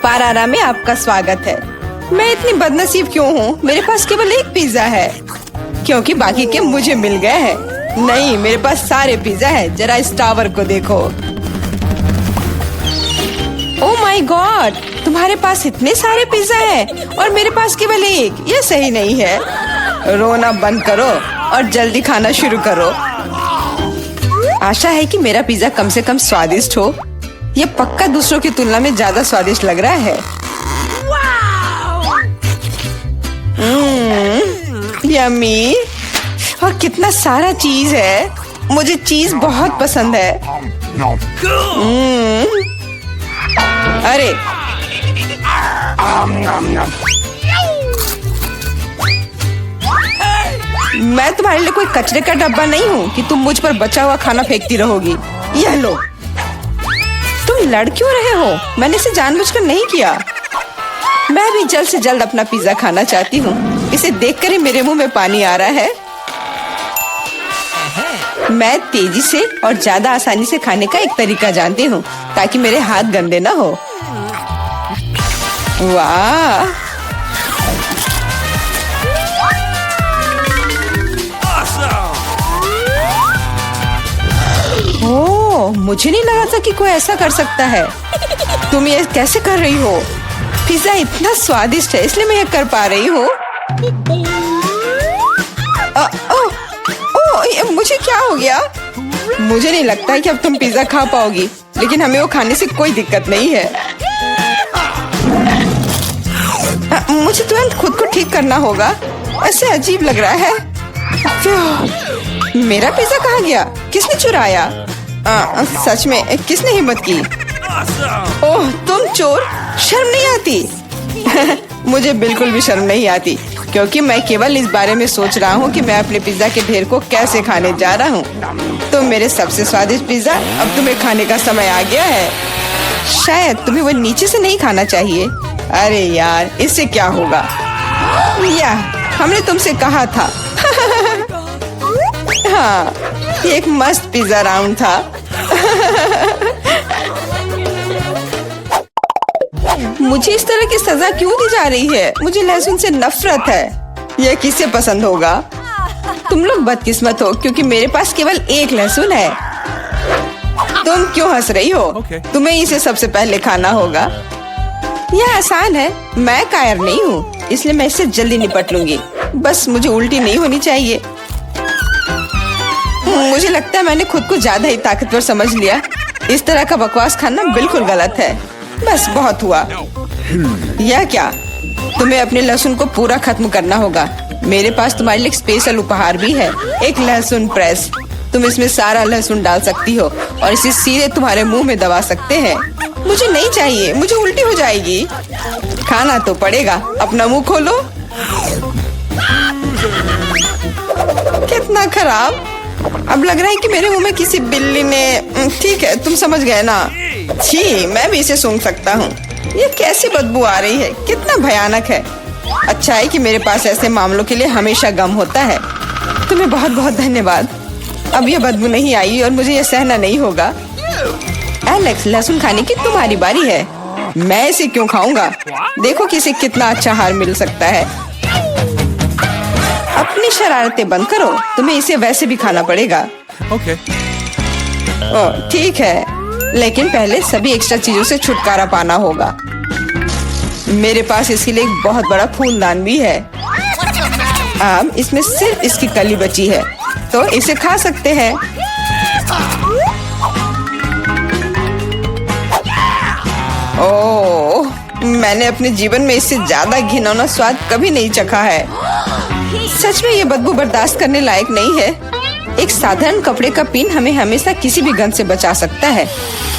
पारारा में आपका स्वागत है। मैं इतनी बदनसीब क्यों हूँ? मेरे पास केवल एक पिज्जा है क्योंकि बाकी के मुझे मिल गए हैं। नहीं, मेरे पास सारे पिज्जा है। जरा इस टावर को देखो। ओह माय गॉड, तुम्हारे पास इतने सारे पिज्जा हैं और मेरे पास केवल एक। ये सही नहीं है। रोना बंद करो और जल्दी खाना शुरू करो। आशा है कि मेरा पिज्जा कम से कम स्वादिष्ट हो। ये पक्का दूसरों की तुलना में ज्यादा स्वादिष्ट लग रहा है। यम्मी। और कितना सारा चीज है। मुझे चीज बहुत पसंद है। अरे मैं तुम्हारे लिए कोई कचरे का डब्बा नहीं हूँ कि तुम मुझ पर बचा हुआ खाना फेंकती रहोगी। यह लो। तुम लड़ क्यों रहे हो? मैंने इसे जानबूझकर नहीं किया। मैं भी जल्द से जल्द अपना पिज्जा खाना चाहती हूँ। इसे देखकर ही मेरे मुंह में पानी आ रहा है। मैं तेजी से और ज्यादा आसानी से खाने का एक तरीका जानती हूँ ताकि मेरे हाथ गंदे ना हो। वाह, ओह, मुझे नहीं लगा था कि कोई ऐसा कर सकता है। तुम ये कैसे कर रही हो? पिज्जा इतना स्वादिष्ट है इसलिए मैं ये कर पा रही हूँ। मुझे क्या हो गया? मुझे नहीं लगता है कि अब तुम पिज्जा खा पाओगी, लेकिन हमें वो खाने से कोई दिक्कत नहीं है। मुझे तुरंत खुद को ठीक करना होगा। ऐसे अजीब लग रहा है। मेरा पिज्जा कहाँ गया? किसने चुराया? सच में किसने हिम्मत की? ओह, तुम चोर! शर्म नहीं आती? मुझे बिल्कुल भी शर्म नहीं आती क्योंकि मैं केवल इस बारे में सोच रहा हूँ कि मैं अपने पिज्जा के ढेर को कैसे खाने जा रहा हूँ। तो मेरे सबसे स्वादिष्ट पिज्जा अब तुम्हें खाने का समय आ गया है। शायद तुम्हें वो नीचे से नहीं खाना चाहिए। अरे यार, इससे क्या होगा? या हमने तुमसे कहा था। हाँ, ये एक मस्त पिज्जा राउंड था। मुझे इस तरह की सजा क्यों दी जा रही है? मुझे लहसुन से नफरत है। यह किसे पसंद होगा? तुम लोग बदकिस्मत हो क्योंकि मेरे पास केवल एक लहसुन है। तुम क्यों हंस रही हो? तुम्हें इसे सबसे पहले खाना होगा। यह आसान है। मैं कायर नहीं हूँ इसलिए मैं इससे जल्दी निपट लूंगी। बस मुझे उल्टी नहीं होनी चाहिए। मुझे लगता है मैंने खुद को ज्यादा ही ताकतवर समझ लिया। इस तरह का बकवास खाना बिल्कुल गलत है। बस बहुत हुआ। यह क्या? तुम्हें अपने लहसुन को पूरा खत्म करना होगा। मेरे पास तुम्हारे लिए एक स्पेशल उपहार भी है, एक लहसुन प्रेस। तुम इसमें सारा लहसुन डाल सकती हो और इसे सीधे तुम्हारे मुंह में दबा सकते हैं। मुझे नहीं चाहिए, मुझे उल्टी हो जाएगी। खाना तो पड़ेगा। अपना मुंह खोलो। कितना खराब। अब लग रहा है कि मेरे मुंह में किसी बिल्ली ने। ठीक है, तुम समझ गए ना? छी, मैं भी इसे सूंघ सकता हूँ। ये कैसी बदबू आ रही है? कितना भयानक है। अच्छा है कि मेरे पास ऐसे मामलों के लिए हमेशा गम होता है। तुम्हें बहुत बहुत धन्यवाद। अब यह बदबू नहीं आई और मुझे यह सहना नहीं होगा। एलेक्स, लहसुन खाने की तुम्हारी बारी है। मैं इसे क्यों खाऊंगा? देखो कि इसे कितना अच्छा आहार मिल सकता है। अपनी शरारतें बंद करो। तुम्हें इसे वैसे भी खाना पड़ेगा। ओके। ओह, ठीक है, लेकिन पहले सभी एक्स्ट्रा चीजों से छुटकारा पाना होगा। मेरे पास इसके लिए एक बहुत बड़ा फूलदान भी है। अब इसमें सिर्फ इसकी कली बची है, तो इसे खा सकते हैं। ओह, मैंने अपने जीवन में इससे ज्यादा घिनौना स्वाद कभी नहीं चखा है। सच में ये बदबू बर्दाश्त करने लायक नहीं है। एक साधारण कपड़े का पिन हमें हमेशा किसी भी गंध से बचा सकता है,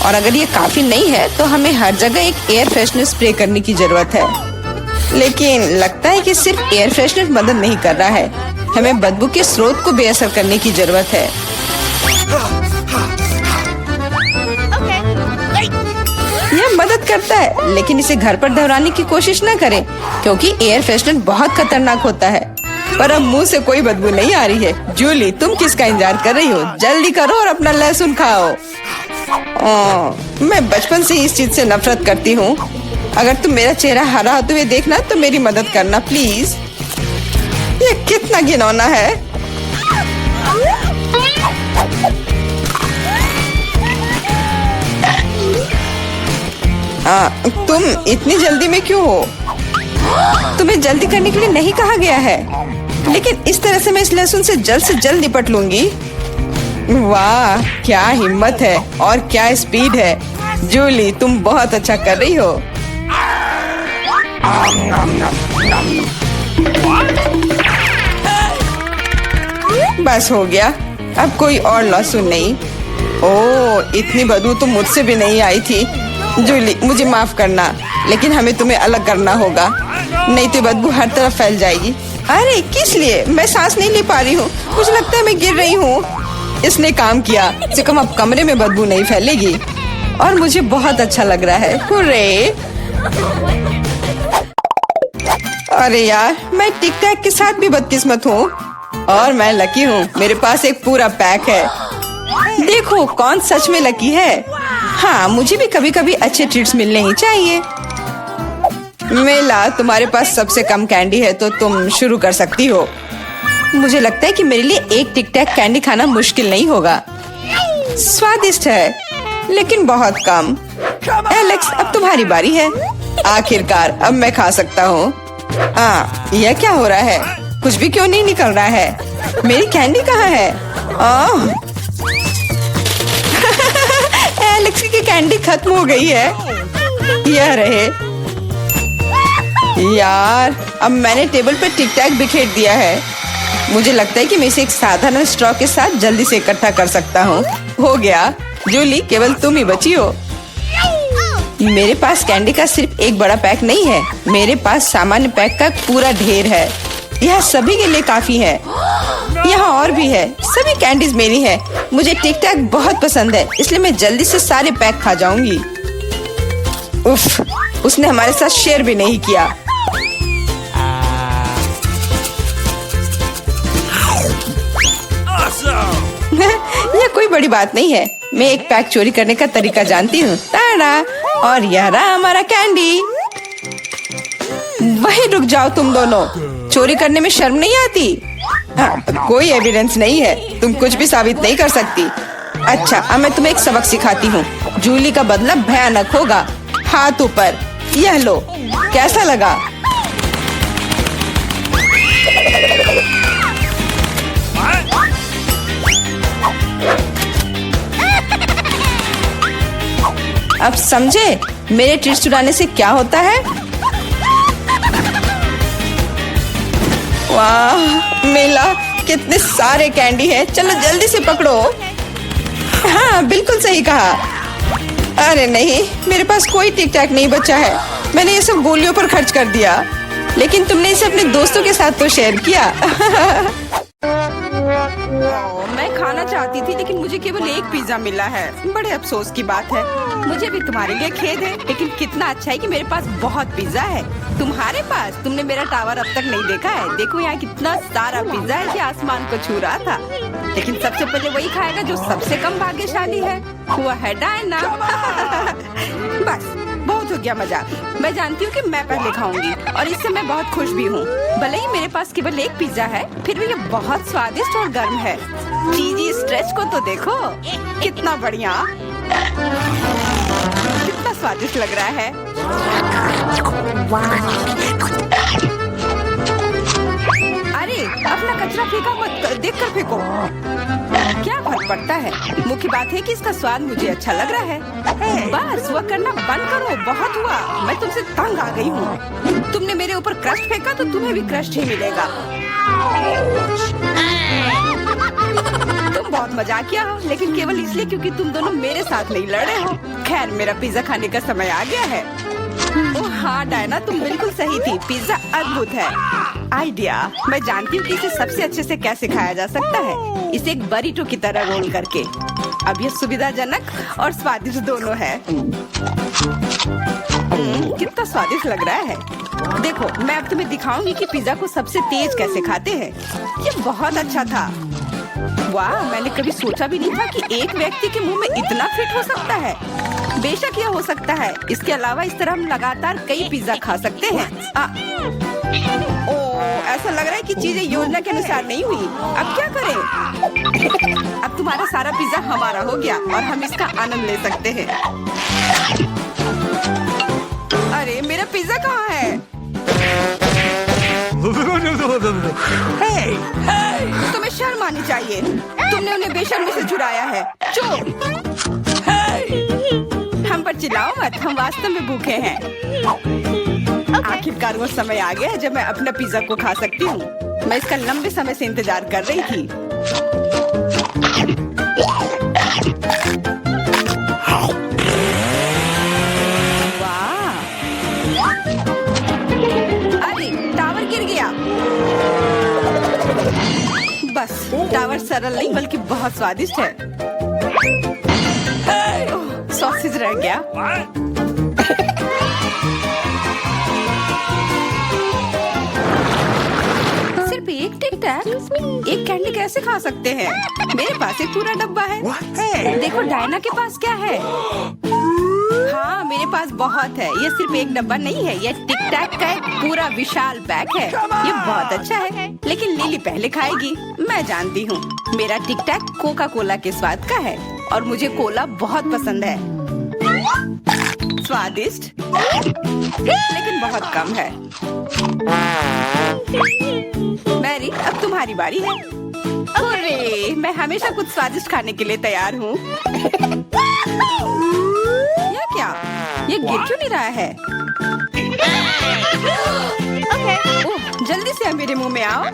और अगर ये काफी नहीं है तो हमें हर जगह एक एयर फ्रेशनर स्प्रे करने की जरूरत है। लेकिन लगता है कि सिर्फ एयर फ्रेशनर मदद नहीं कर रहा है। हमें बदबू के स्रोत को बेअसर करने की जरूरत है। यह मदद करता है, लेकिन इसे घर पर दोहराने की कोशिश न करें क्योंकि एयर फ्रेशनर बहुत खतरनाक होता है। पर अब मुंह से कोई बदबू नहीं आ रही है। जूली, तुम किसका इंतजार कर रही हो? जल्दी करो और अपना लहसुन खाओ। मैं बचपन से इस चीज से नफरत करती हूँ। अगर तुम मेरा चेहरा हरा होते हुए देखना तो मेरी मदद करना प्लीज। ये कितना घिनौना है। तुम इतनी जल्दी में क्यों हो? तुम्हें जल्दी करने के लिए नहीं कहा गया है, लेकिन इस तरह से मैं इस लहसुन से जल्द निपट लूंगी। वाह, क्या हिम्मत है और क्या स्पीड है। जूली, तुम बहुत अच्छा कर रही हो। बस हो गया, अब कोई और लहसुन नहीं। ओह, इतनी बदबू तो मुझसे भी नहीं आई थी। जूली, मुझे माफ करना, लेकिन हमें तुम्हें अलग करना होगा, नहीं तो बदबू हर तरफ फैल जाएगी। अरे किस लिए? मैं सांस नहीं ले पा रही हूँ, मुझे लगता है मैं गिर रही हूँ। इसने काम किया, से कम अब कमरे में बदबू नहीं फैलेगी और मुझे बहुत अच्छा लग रहा है। हुर्रे! अरे यार, मैं टिक टैक के साथ भी बदकिस्मत हूँ और मैं लकी हूँ, मेरे पास एक पूरा पैक है। देखो कौन सच में लकी है। हाँ, मुझे भी कभी कभी अच्छे ट्रीट्स मिलने ही चाहिए। मेला, तुम्हारे पास सबसे कम कैंडी है तो तुम शुरू कर सकती हो। मुझे लगता है कि मेरे लिए एक टिक टैक कैंडी खाना मुश्किल नहीं होगा। स्वादिष्ट है लेकिन बहुत कम। एलेक्स, अब तुम्हारी बारी है। आखिरकार अब मैं खा सकता हूँ। यह क्या हो रहा है? कुछ भी क्यों नहीं निकल रहा है? मेरी कैंडी कहाँ है? एलेक्स की कैंडी खत्म हो गई है। यह रहे। यार, अब मैंने टेबल पर टिक टैक बिखेर दिया है। मुझे लगता है कि मैं इसे एक साधारण स्ट्रॉ के साथ जल्दी से इकट्ठा कर सकता हूँ। हो गया। जूली, केवल तुम ही बची हो। मेरे पास कैंडी का सिर्फ एक बड़ा पैक नहीं है, मेरे पास सामान्य पैक का पूरा ढेर है। यह सभी के लिए काफी है। यहाँ और भी है। सभी कैंडीज मेरी है। मुझे टिक टैक बहुत पसंद है, इसलिए मैं जल्दी से सारे पैक खा जाऊंगी। उफ, उसने हमारे साथ शेयर भी नहीं किया। यह कोई बड़ी बात नहीं है। मैं एक पैक चोरी करने का तरीका जानती हूँ। ताड़ा! और यह रहा हमारा कैंडी। वहीं रुक जाओ तुम दोनों। चोरी करने में शर्म नहीं आती? कोई एविडेंस नहीं है, तुम कुछ भी साबित नहीं कर सकती। अच्छा, अब मैं तुम्हें एक सबक सिखाती हूँ। जूली का बदला भयानक होगा। हाथ ऊपर। यह लो, कैसा लगा? अब समझे मेरे ट्रीट्स चुराने से क्या होता है? वाह मेला, कितने सारे कैंडी हैं। चलो जल्दी से पकड़ो। हाँ, बिल्कुल सही कहा। अरे नहीं, मेरे पास कोई टिक टैक नहीं बचा है। मैंने ये सब गोलियों पर खर्च कर दिया। लेकिन तुमने इसे अपने दोस्तों के साथ तो शेयर किया। मैं खाना चाहती थी लेकिन मुझे केवल एक पिज्जा मिला है। बड़े अफसोस की बात है। मुझे भी तुम्हारे लिए खेद है, लेकिन कितना अच्छा है कि मेरे पास बहुत पिज्जा है। तुम्हारे पास? तुमने मेरा टावर अब तक नहीं देखा है। देखो यहाँ कितना सारा पिज्जा है कि आसमान को छू रहा था। लेकिन सबसे पहले वही खाएगा जो सबसे कम भाग्यशाली है। वो है डायना। बस बहुत हो गया मजाक। मैं जानती हूँ कि मैं पहले खाऊंगी और इससे मैं बहुत खुश भी हूँ। भले ही मेरे पास केवल एक पिज्जा है, फिर भी ये बहुत स्वादिष्ट और गर्म है। चीजी स्ट्रेच को तो देखो, कितना बढ़िया, कितना स्वादिष्ट लग रहा है। अरे अपना कचरा फेंका मत, देखकर फेंको। क्या फर्क पड़ता है? मुख्य बात है कि इसका स्वाद मुझे अच्छा लग रहा है। बस वह करना बंद करो, बहुत हुआ। मैं तुमसे तंग आ गई हूँ। तुमने मेरे ऊपर क्रस्ट फेंका तो तुम्हें भी क्रस्ट ही मिलेगा। तुम बहुत मजाकिया हो, लेकिन केवल इसलिए क्योंकि तुम दोनों मेरे साथ नहीं लड़े हो। खैर, मेरा पिज्जा खाने का समय आ गया है। ओह हाँ डायना, तुम बिल्कुल सही थी। पिज्जा अद्भुत है। आइडिया, मैं जानती हूँ कि इसे सबसे अच्छे से कैसे खाया जा सकता है। इसे एक बरीटो की तरह रोल करके। अब यह सुविधाजनक और स्वादिष्ट दोनों है। कितना स्वादिष्ट लग रहा है। देखो, मैं अब तुम्हें दिखाऊंगी कि पिज्जा को सबसे तेज कैसे खाते हैं। ये बहुत अच्छा था। वाह, मैंने कभी सोचा भी नहीं था कि एक व्यक्ति के मुंह में इतना फिट हो सकता है। बेशक यह हो सकता है। इसके अलावा इस तरह हम लगातार कई पिज्जा खा सकते हैं। ऐसा लग रहा है कि चीजें योजना के अनुसार नहीं हुई। अब क्या करें? अब तुम्हारा सारा पिज्जा हमारा हो गया और हम इसका आनंद ले सकते हैं। अरे मेरा पिज्जा कहाँ है? तुम्हें शर्म आनी चाहिए। तुमने उन्हें बेशर्मी से चुराया है। चुप! हम पर चिल्लाओ मत, हम वास्तव में भूखे हैं। आखिरकार वो समय आ गया है जब मैं अपना पिज्जा को खा सकती हूँ। मैं इसका लंबे समय से इंतजार कर रही थी। वाह! अरे टावर गिर गया। बस टावर सरल नहीं बल्कि बहुत स्वादिष्ट है। सॉसेज रह गया। सिर्फ एक टिक टैक, एक कैंडी कैसे खा सकते हैं? मेरे पास एक पूरा डब्बा है। देखो डायना के पास क्या है। हाँ मेरे पास बहुत है। ये सिर्फ एक डब्बा नहीं है, ये टिक टैक का एक पूरा विशाल पैक है। ये बहुत अच्छा है, लेकिन लिली पहले खाएगी। मैं जानती हूँ मेरा टिक टैक कोका कोला के स्वाद का है और मुझे कोला बहुत पसंद है। स्वादिष्ट लेकिन बहुत कम है। मैरी अब तुम्हारी बारी है। अरे मैं हमेशा कुछ स्वादिष्ट खाने के लिए तैयार हूँ। या क्या? ये गिर क्यों नहीं रहा है? ओह, जल्दी से मेरे मुंह में आओ।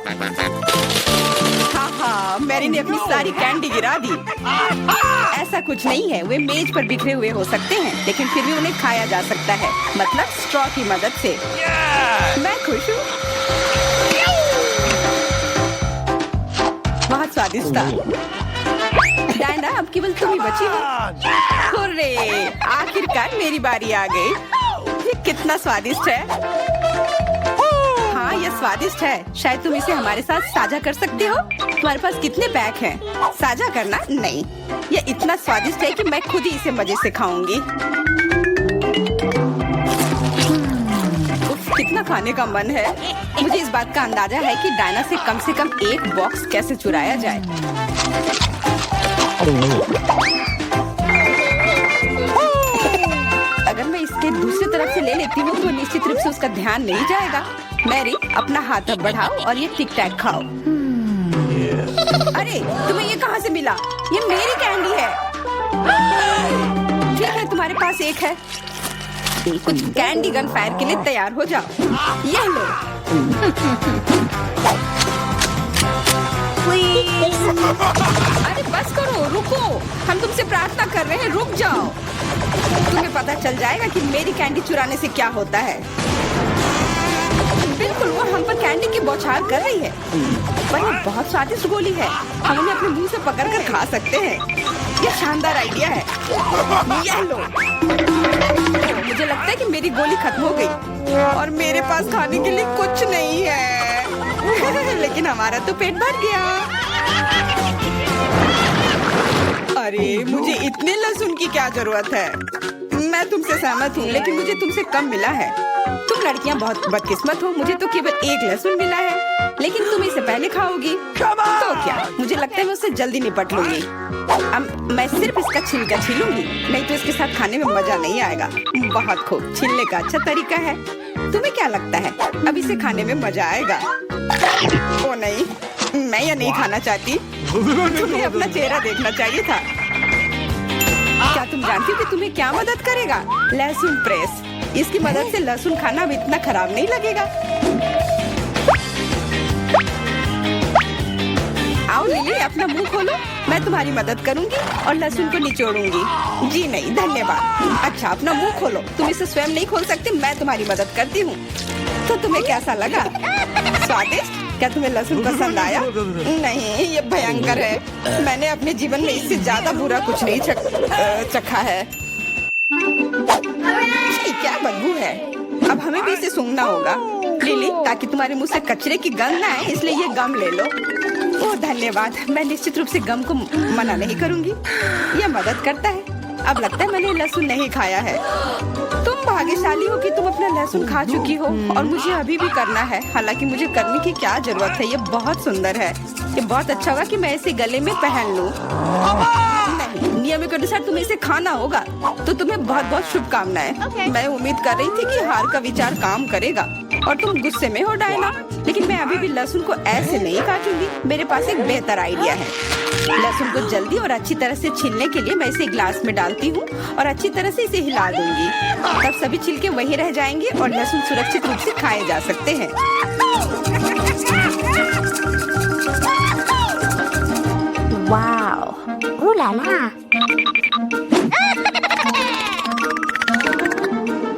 हाँ, मैरी ने अपनी सारी कैंडी गिरा दी। ऐसा कुछ नहीं है, वे मेज पर बिखरे हुए हो सकते हैं, लेकिन फिर भी उन्हें खाया जा सकता है, मतलब स्ट्रॉ की मदद से। मैं खुश हूँ। बहुत स्वादिष्ट था। डायना अब केवल तुम ही बची हो। हुर्रे! आखिरकार मेरी बारी आ गई। ये कितना स्वादिष्ट है। हाँ ये स्वादिष्ट है। शायद तुम इसे हमारे साथ साझा कर सकते हो। तुम्हारे पास कितने पैक हैं? साझा करना नहीं। ये इतना स्वादिष्ट है कि मैं खुद ही इसे मजे से खाऊंगी। कितना खाने का मन है। मुझे इस बात का अंदाजा है कि डायना से कम एक बॉक्स कैसे चुराया जाए। अगर मैं इसके दूसरी तरफ से ले लेती हूँ तो निश्चित रूप से उसका ध्यान नहीं जाएगा। मैरी अपना हाथ अब बढ़ाओ और ये टिक टैक खाओ। अरे तुम्हें ये कहाँ से मिला? ये मेरी कैंडी है। ठीक है तुम्हारे पास एक है। कुछ कैंडी गन फायर के लिए तैयार हो जाओ। ये लो। अरे बस करो, रुको। हम तुमसे प्रार्थना कर रहे हैं, रुक जाओ। तुम्हें पता चल जाएगा कि मेरी कैंडी चुराने से क्या होता है। बिल्कुल वो हम पर कैंडी की बौछार कर रही है। पर ये बहुत स्वादिष्ट गोली है। हम उन्हें अपने मुंह से पकड़कर खा सकते हैं। ये शानदार आइडिया है। ये लो। मुझे लगता है कि मेरी गोली खत्म हो गई और मेरे पास खाने के लिए कुछ नहीं है। लेकिन हमारा तो पेट भर गया। अरे मुझे इतने लहसुन की क्या जरूरत है? मैं तुमसे सहमत हूँ, लेकिन मुझे तुमसे कम मिला है। तुम लड़कियाँ बहुत बदकिस्मत हो। मुझे तो केवल एक लहसुन मिला है, लेकिन तुम इसे पहले खाओगी तो क्या? मुझे लगता है मैं उससे जल्दी निपट लूंगी। अब मैं सिर्फ इसका छिलका छीलूंगी, नहीं तो इसके साथ खाने में मजा नहीं आएगा। बहुत खूब, छीलने का अच्छा तरीका है। तुम्हें क्या लगता है अब इसे खाने में मजा आएगा? ओ नहीं, मैं यह नहीं खाना चाहती। तुम्हें अपना चेहरा देखना चाहिए था। क्या तुम जानती हो कि तुम्हें क्या मदद करेगा? लहसुन प्रेस। इसकी मदद से लहसुन खाना अब इतना खराब नहीं लगेगा। आओ लिली, अपना मुंह खोलो। मैं तुम्हारी मदद करूंगी और लहसुन को निचोड़ूंगी। जी नहीं धन्यवाद। अच्छा अपना मुंह खोलो। तुम इसे स्वयं नहीं खोल सकती, मैं तुम्हारी मदद करती हूँ। तो तुम्हें कैसा लगा? स्वादिष्ट? क्या तुम्हें लहसुन पसंद आया? नहीं, ये भयंकर है। मैंने अपने जीवन में इससे ज्यादा बुरा कुछ नहीं चखा है। क्या बदबू है। अब हमें भी इसे सूंघना होगा लिली, ताकि तुम्हारे मुंह से कचरे की गंध ना आए, इसलिए ये गम ले लो। ओह धन्यवाद। मैं निश्चित रूप से गम को मना नहीं करूंगी। यह मदद करता है। अब लगता है मैंने लहसुन नहीं खाया है। तुम भाग्यशाली हो कि तुम अपना लहसुन खा चुकी हो और मुझे अभी भी करना है। हालांकि मुझे करने की क्या जरूरत है, ये बहुत सुंदर है। ये बहुत अच्छा होगा कि मैं इसे गले में पहन लूं। नहीं, नियम के अनुसार तुम्हें इसे खाना होगा। तो तुम्हें बहुत बहुत शुभकामनाएं। मैं उम्मीद कर रही थी कि हार का विचार काम करेगा और तुम गुस्से में हो डायना, लेकिन मैं अभी भी लहसुन को ऐसे नहीं काटूंगी। मेरे पास एक बेहतर आइडिया है। लहसुन को जल्दी और अच्छी तरह से छीलने के लिए मैं इसे ग्लास में डालती हूँ और अच्छी तरह से इसे हिला दूंगी। तब सभी छिलके वहीं रह जाएंगे और लहसुन सुरक्षित रूप से खाए जा सकते हैं। Wow, ooh la la।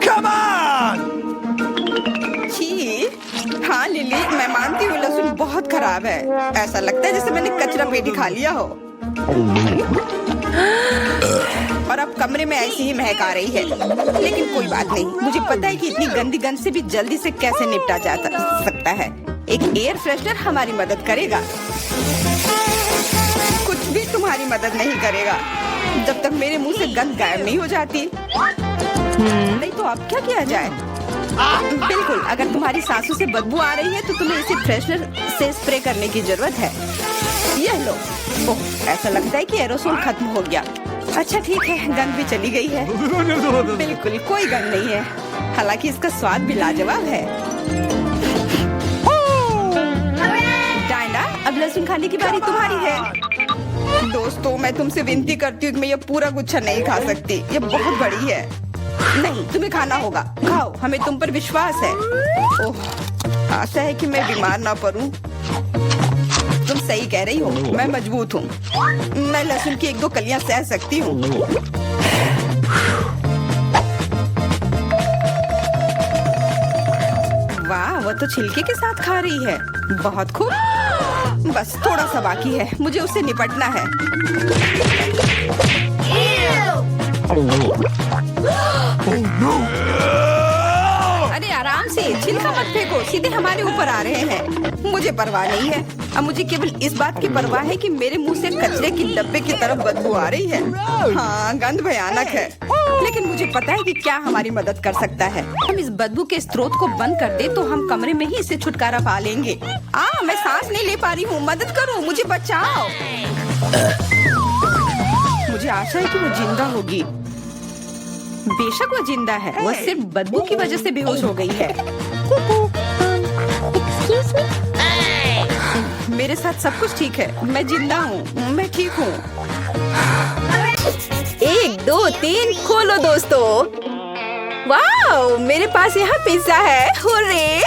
Come on! छी, हाँ लिली, मैं मानती हूँ लहसुन बहुत खराब है। ऐसा लगता है जैसे मैंने कचरा पेटी खा लिया हो। और अब कमरे में ऐसी ही महक आ रही है। लेकिन कोई बात नहीं, मुझे पता है कि इतनी गंदी गंध से भी जल्दी से कैसे निपटा जा सकता है। एक एयर फ्रेशनर हमारी मदद करेगा। कुछ भी तुम्हारी मदद नहीं करेगा जब तक मेरे मुंह से गंध गायब नहीं हो जाती। नहीं तो अब क्या किया जाए? बिल्कुल, अगर तुम्हारी सांसों से बदबू आ रही है तो तुम्हें इसे फ्रेशनर से स्प्रे करने की जरूरत है। यह लो। ओह, ऐसा लगता है कि एरोसोल खत्म हो गया। अच्छा ठीक है, गंध भी चली गई है। बिल्कुल कोई गंध नहीं है। हालांकि इसका स्वाद भी लाजवाब है। डायना, अब लहसुन खाने की बारी तुम्हारी है। दोस्तों, मैं तुमसे विनती करती हूँ कि मैं ये पूरा गुच्छा नहीं खा सकती। ये बहुत बड़ी है। नहीं, तुम्हें खाना होगा। खाओ, हमें तुम पर विश्वास है। ओह, आशा है कि मैं बीमार ना पड़ूं। तुम सही कह रही हो, मैं मजबूत हूँ। मैं लहसुन की 1-2 कलियां सह सकती हूँ। वाह, वो तो छिलके के साथ खा रही है। बहुत खूब। बस थोड़ा सा बाकी है, मुझे उससे निपटना है। अरे आराम से, छिलका मत फेंको, सीधे हमारे ऊपर आ रहे हैं। मुझे परवाह नहीं है। अब मुझे केवल इस बात की परवाह है कि मेरे मुंह से कचरे की डब्बे की तरफ बदबू आ रही है। हाँ, गंध भयानक है, लेकिन मुझे पता है कि क्या हमारी मदद कर सकता है। हम इस बदबू के स्रोत को बंद कर दे तो हम कमरे में ही इससे छुटकारा पा लेंगे। मैं सांस नहीं ले पा रही हूँ, मदद करो, मुझे बचाओ। मुझे आशा है कि वो जिंदा होगी। बेशक वो जिंदा है, वो सिर्फ बदबू की वजह से बेहोश हो गई है। Excuse me? मेरे साथ सब कुछ ठीक है, मैं जिंदा हूँ, मैं ठीक हूँ। 1 2 3 खोलो दोस्तों। वाओ, मेरे पास यहाँ पिज्जा है। हुर्रे!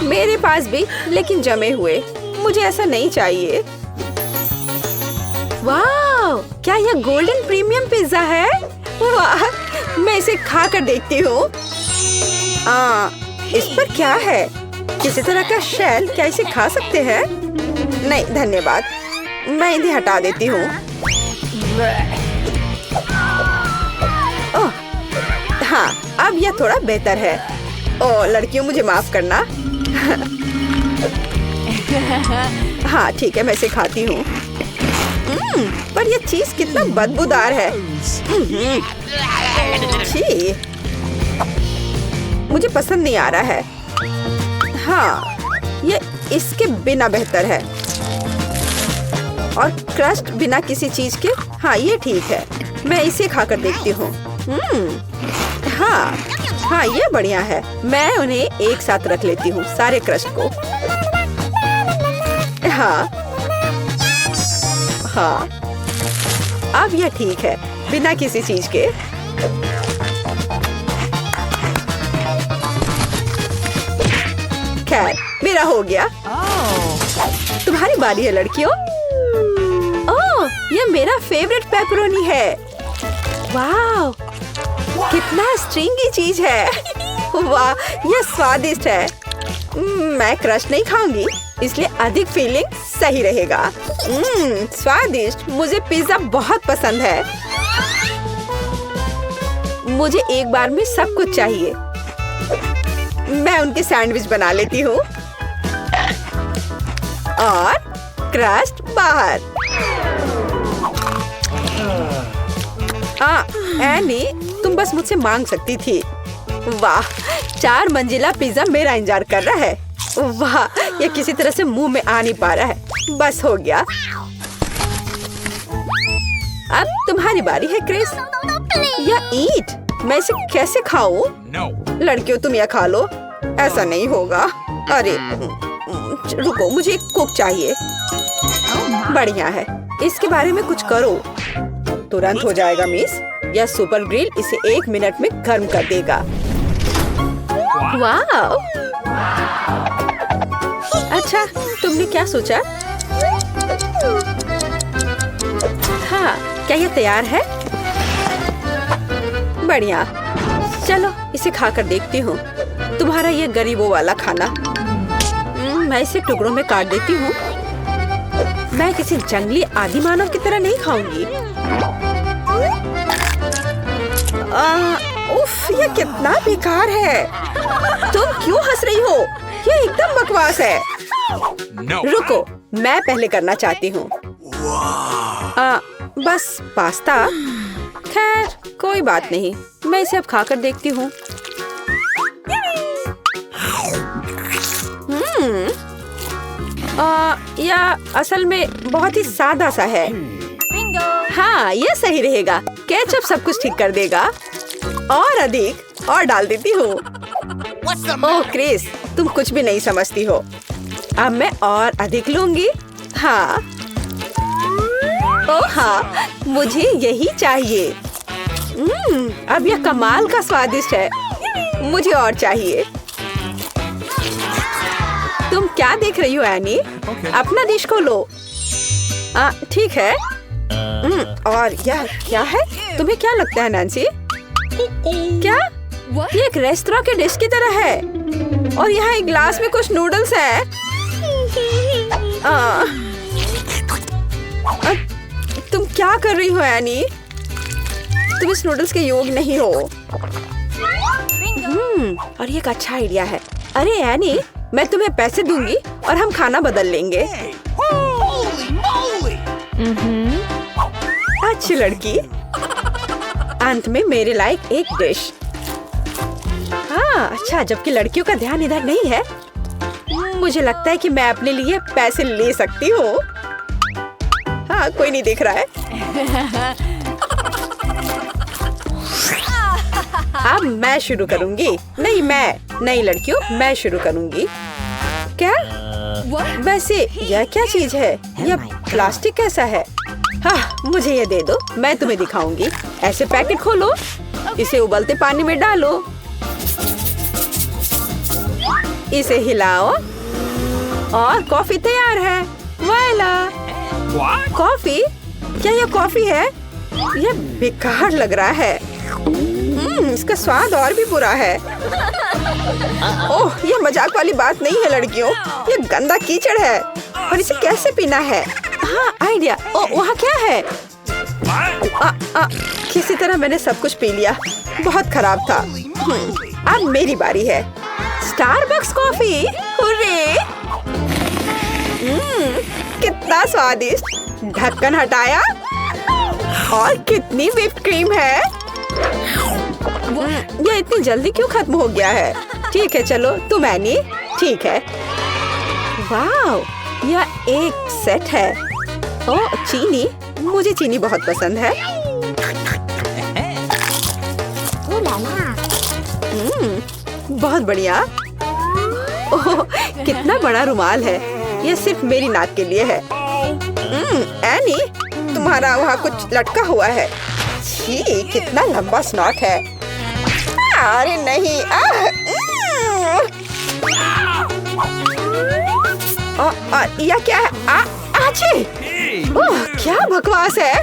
मेरे पास भी, लेकिन जमे हुए। मुझे ऐसा नहीं चाहिए। वाओ, क्या यह गोल्डन प्रीमियम पिज्जा है? वाह, मैं इसे खा कर देखती हूँ। इस पर क्या है? किसी तरह का शेल? क्या इसे खा सकते हैं? नहीं धन्यवाद, मैं इन्हें हटा देती हूँ। ओह, हाँ, अब यह थोड़ा बेहतर है। ओह लड़कियों, मुझे माफ करना। हाँ ठीक है, मैं इसे खाती हूँ। पर यह चीज कितना बदबूदार है। छी, मुझे पसंद नहीं आ रहा है। हाँ, ये इसके बिना बेहतर है। और क्रस्ट बिना किसी चीज के। हाँ, ये ठीक है, मैं इसे खाकर देखती हूँ। हाँ, ये बढ़िया है। मैं उन्हें एक साथ रख लेती हूँ, सारे क्रस्ट को। हाँ, अब यह ठीक है, बिना किसी चीज के। खैर, मेरा हो गया। तुम्हारी बारी है लड़कियों। ओह, यह मेरा फेवरेट पेपरोनी है। वाह, कितना स्ट्रिंगी चीज है। वाह, यह स्वादिष्ट है। मैं क्रश नहीं खाऊंगी, इसलिए अधिक फीलिंग सही रहेगा। स्वादिष्ट। मुझे पिज्जा बहुत पसंद है। मुझे एक बार में सब कुछ चाहिए। मैं उनके सैंडविच बना लेती हूँ और क्रस्ट बाहर। एनी, तुम बस मुझसे मांग सकती थी। वाह, 4 मंजिला पिज्जा मेरा इंतजार कर रहा है। वाह, ये किसी तरह से मुंह में आ नहीं पा रहा है। बस हो गया। अब तुम्हारी बारी है क्रिस। या ईट, मैं इसे कैसे खाऊं? लड़कियों तुम यह खा लो। ऐसा नहीं होगा। अरे रुको, मुझे एक कुक चाहिए। बढ़िया है, इसके बारे में कुछ करो। तुरंत हो जाएगा मिस। यह सुपर ग्रिल इसे 1 मिनट में गर्म कर देगा। वाह! अच्छा, तुमने क्या सोचा? हाँ, क्या यह तैयार है? बढ़िया, चलो इसे खाकर देखती हूँ। तुम्हारा ये गरीबों वाला खाना। मैं इसे टुकड़ों में काट देती हूँ। मैं किसी जंगली आदि मानव की तरह नहीं खाऊंगी। उफ, ये कितना बेकार है। तुम क्यों हंस रही हो? ये एकदम बकवास है। रुको, मैं पहले करना चाहती हूँ। बस पास्ता। खैर कोई बात नहीं, मैं इसे अब खाकर देखती हूँ। यह असल में बहुत ही सादा सा है। हाँ, ये सही रहेगा। केचप सब कुछ ठीक कर देगा। और अधिक और डाल देती हूँ। ओह क्रिस, तुम कुछ भी नहीं समझती हो। अब मैं और अधिक लूंगी। हाँ, ओह हाँ, मुझे यही चाहिए। अब यह कमाल का स्वादिष्ट है। मुझे और चाहिए। तुम क्या देख रही हो एनी? अपना डिश खोलो। ठीक है। और यह क्या है? तुम्हें क्या लगता है नैन्सी? क्या? ये एक रेस्टोरेंट के डिश की तरह है। और यहाँ एक ग्लास में कुछ नूडल्स हैं। तुम क्या कर रही हो एनी? तुम इस नूडल्स के योग्य नहीं हो। और ये एक अच्छा आइडिया है। अरे एनी, मैं तुम्हें पैसे दूंगी और हम खाना बदल लेंगे। अच्छी लड़की। अंत में मेरे लायक एक डिश। हाँ, अच्छा, जबकि लड़कियों का ध्यान इधर नहीं है। मुझे लगता है कि मैं अपने लिए पैसे ले सकती हूँ। हाँ, कोई नहीं देख रहा है। अब मैं शुरू करूंगी। नहीं लड़कियों, मैं शुरू करूंगी। क्या? वैसे यह क्या चीज है? यह प्लास्टिक कैसा है? हाँ, मुझे ये दे दो, मैं तुम्हें दिखाऊंगी। ऐसे पैकेट खोलो, इसे उबलते पानी में डालो, इसे हिलाओ और कॉफी तैयार है। वाला! कॉफी? क्या यह कॉफी है? यह बेकार लग रहा है। इसका स्वाद और भी बुरा है। ओह, ये मजाक वाली बात नहीं है लड़कियों। ये गंदा कीचड़ है और इसे कैसे पीना है? हाँ, आइडिया। ओह, वहाँ क्या है? किसी तरह मैंने सब कुछ पी लिया। बहुत खराब था। अब मेरी बारी है। Starbucks coffee. हुर्रे! कितना स्वादिष्ट। ढक्कन हटाया और कितनी व्हिप्ड क्रीम है। यह इतनी जल्दी क्यों खत्म हो गया है? ठीक है, चलो तुम एनी। ठीक है। वाह, यह एक सेट है। ओह, चीनी। मुझे चीनी बहुत पसंद है। बहुत बढ़िया। ओह, कितना बड़ा रुमाल है। यह सिर्फ मेरी नाक के लिए है। एनी, तुम्हारा वहाँ कुछ लटका हुआ है। छी, कितना लंबा स्नॉट है। अरे नहीं। यह क्या है? आची! ओह, क्या बकवास है।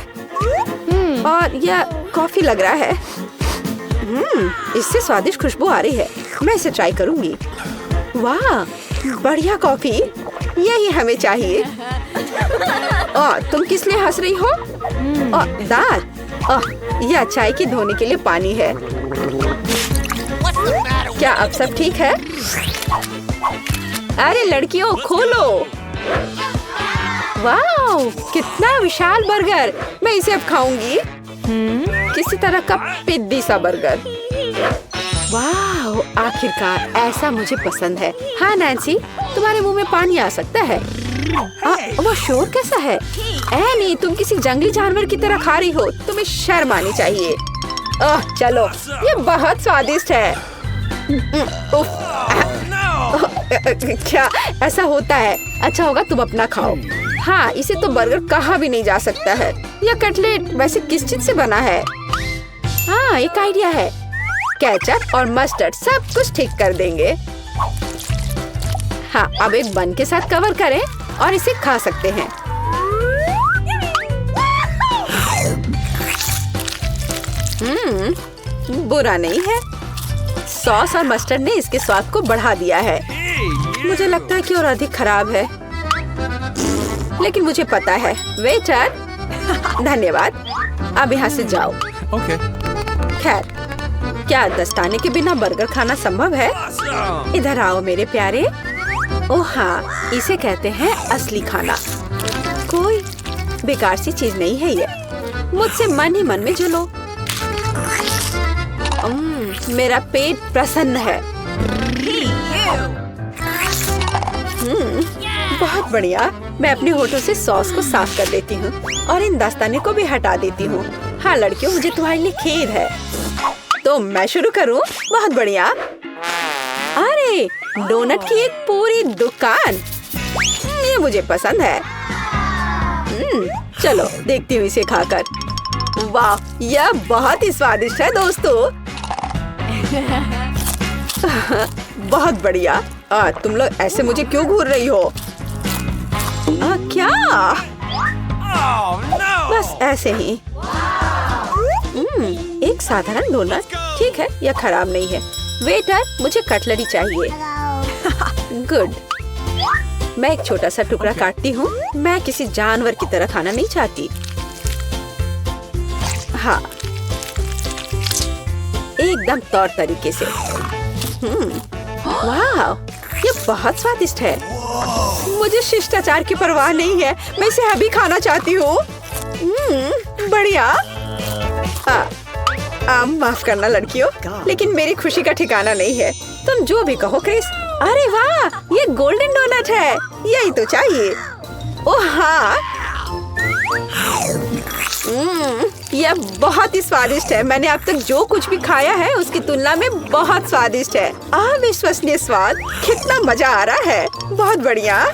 और यह कॉफी लग रहा है। इससे स्वादिष्ट खुशबू आ रही है। मैं इसे ट्राई करूंगी। वाह, बढ़िया कॉफी। यही हमें चाहिए। तुम किस लिए हंस रही हो? दांत। यह चाय की धोने के लिए पानी है। क्या अब सब ठीक है? अरे लड़कियों, खोलो। वाह, कितना विशाल बर्गर। मैं इसे अब खाऊंगी। किसी तरह का पिद्दी सा बर्गर। वाह, आखिरकार ऐसा मुझे पसंद है। हाँ नैन्सी, तुम्हारे मुंह में पानी आ सकता है। वो शोर कैसा है? एनी, तुम किसी जंगली जानवर की तरह खा रही हो। तुम्हें शर्म आनी चाहिए। चलो, ये बहुत स्वादिष्ट है। क्या ऐसा होता है? अच्छा होगा तुम अपना खाओ। हाँ, इसे तो बर्गर कहा भी नहीं जा सकता है। यह कटलेट वैसे किस चीज से बना है? हाँ, एक आइडिया है। केचप और मस्टर्ड सब कुछ ठीक कर देंगे। हाँ, अब एक बन के साथ कवर करें और इसे खा सकते हैं। बुरा नहीं है। सॉस और मस्टर्ड ने इसके स्वाद को बढ़ा दिया है। मुझे लगता है कि और अधिक खराब है, लेकिन मुझे पता है। वेटर, धन्यवाद। अब यहाँ से जाओ। Okay. खैर, क्या दस्ताने के बिना बर्गर खाना संभव है? इधर आओ मेरे प्यारे। ओह हाँ, इसे कहते हैं असली खाना। कोई बेकार सी चीज नहीं है ये। मुझसे मन ही मन में जलो। मेरा पेट प्रसन्न है। बहुत बढ़िया। मैं अपने होठों से सॉस को साफ कर देती हूँ और इन दस्ताने को भी हटा देती हूँ। हाँ लड़कियों, मुझे तुम्हारे लिए खेद है। तो मैं शुरू करूँ? बहुत बढ़िया। अरे, डोनट की एक पूरी दुकान। ये मुझे पसंद है। चलो देखती हूँ इसे खाकर। वाह, यह बहुत ही स्वादिष्ट है दोस्तों। बहुत बढ़िया। तुम लोग ऐसे मुझे क्यों घूर रही हो? क्या? Oh no! बस ऐसे ही। एक साधारण डोनट। ठीक है, यह खराब नहीं है। वेटर, मुझे कटलरी चाहिए। गुड। मैं एक छोटा सा टुकड़ा काटती हूँ। मैं किसी जानवर की तरह खाना नहीं चाहती। हाँ, एकदम तौर तरीके से। वाह, ये बहुत स्वादिष्ट है। मुझे शिष्टाचार की परवाह नहीं है। मैं इसे अभी खाना चाहती हूँ। बढ़िया। माफ करना लड़कियों, लेकिन मेरी खुशी का ठिकाना नहीं है। तुम जो भी कहो क्रिस। अरे वाह, ये गोल्डन डोनट है। यही तो चाहिए। ओह हाँ, यह बहुत ही स्वादिष्ट है। मैंने अब तक जो कुछ भी खाया है उसकी तुलना में बहुत स्वादिष्ट है। अविश्वसनीय स्वाद। कितना मजा आ रहा है। बहुत बढ़िया।